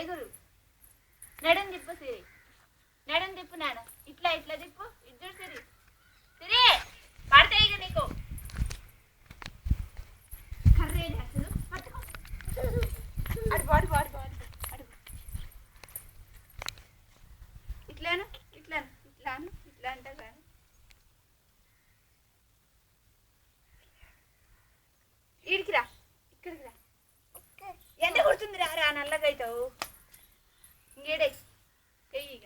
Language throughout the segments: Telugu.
ఎగురు. నడుం తిప్పు సిరి, నడుం తిప్పు నాన్న. ఇట్లా ఇట్లా తిప్పు. ఇద్దరు సిరి, సిరి పడతాయి ఇక నీకు. కర్రేది అసలు పట్టుకో. అటు బాడు బాడు బాడు అడుగు. ఇట్లాను ఇట్లాను ఇట్లాను ఇట్లా అంటా కానీ ఈడికి రా, ఇక్కడికి రా. ఎండ కుడుతుంది రా. రా నల్లగా అవుతావు. ఇంకేడే చెయ్యి ఇక.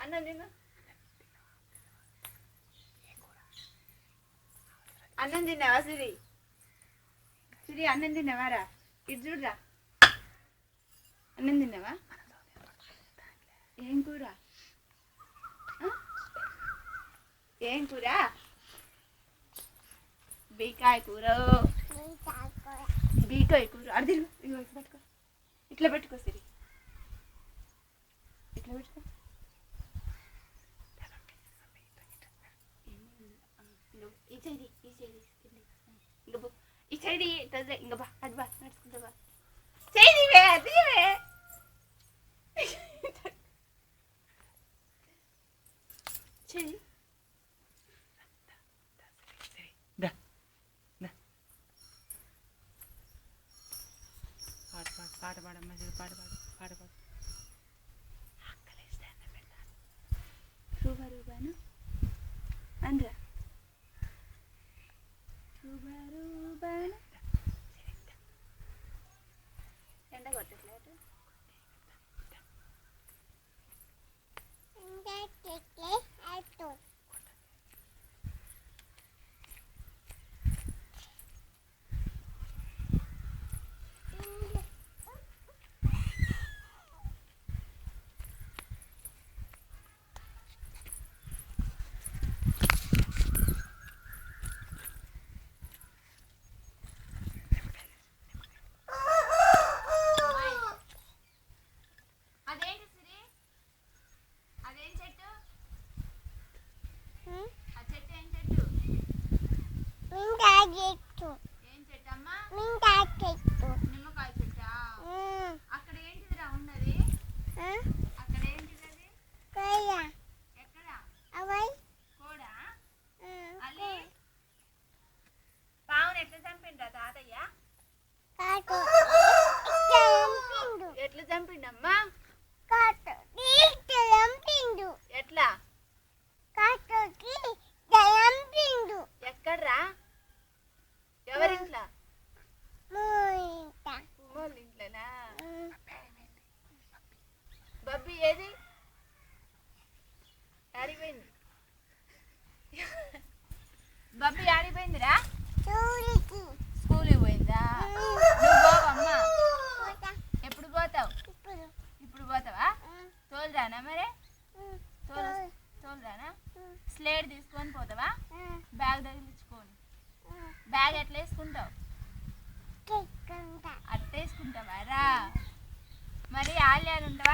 అన్నం తిను. అన్నం తిన్నావా సిరి? సిరి అన్నం తిన్నావారా? ఇటు చూడరా. అన్నం తిన్నావా? ఏం కూర? ఏం కూర? బీకాయ కూర. బీకాయ కూర. అది ఇట్లా పెట్టుకో. ఇట్లా పెట్టుకో సిరి, ఇట్లా పెట్టుకో. ఈ సైడ్ ఈ సైడ్ ఇంకా బో. ఈ సైడ్ ఇంకా బా. అది బా నడుచుకుంటా బా. చేయవే తీవే. చెయ్యి. పాట పాడమ్మా. పాట పాడు, పాట పాడు. రూబా రూబాను అనరా. రూబా రూబాను. ఎండ కొట్టట్లేదు. ఏం చెట్టమ్మా? నిమ్మకాయ చెట్టా? అక్కడ ఏంటిదిరా ఉన్నది? అక్కడ ఏంటిది అది? ఎక్కడ? కోడా? అల్లి పావును ఎట్లా చంపిండ్రా తాతయ్య? ఎట్లా చంపిండమ్మా? ఎట్లా? ఎక్కడ్రా? ఎవరింట్లా? ఇంట్లోనా? బబ్బి ఏది? ఆడిపోయింది. బబ్బి ఆడిపోయిందిరా? స్కూల్కి పోయిందా? నువ్వు పోవమ్మా. ఎప్పుడు పోతావు? ఇప్పుడు పోతావా? తోలురానా మరి? తోలురానా? స్లేట్ తీసుకొని పోతావా? బ్యాగ్ తగిలించుకొని. బ్యాగ్ ఎట్లా వేసుకుంటావు? అట్లా వేసుకుంటావా రా? మరి ఆల్యాలు ఉంటావా?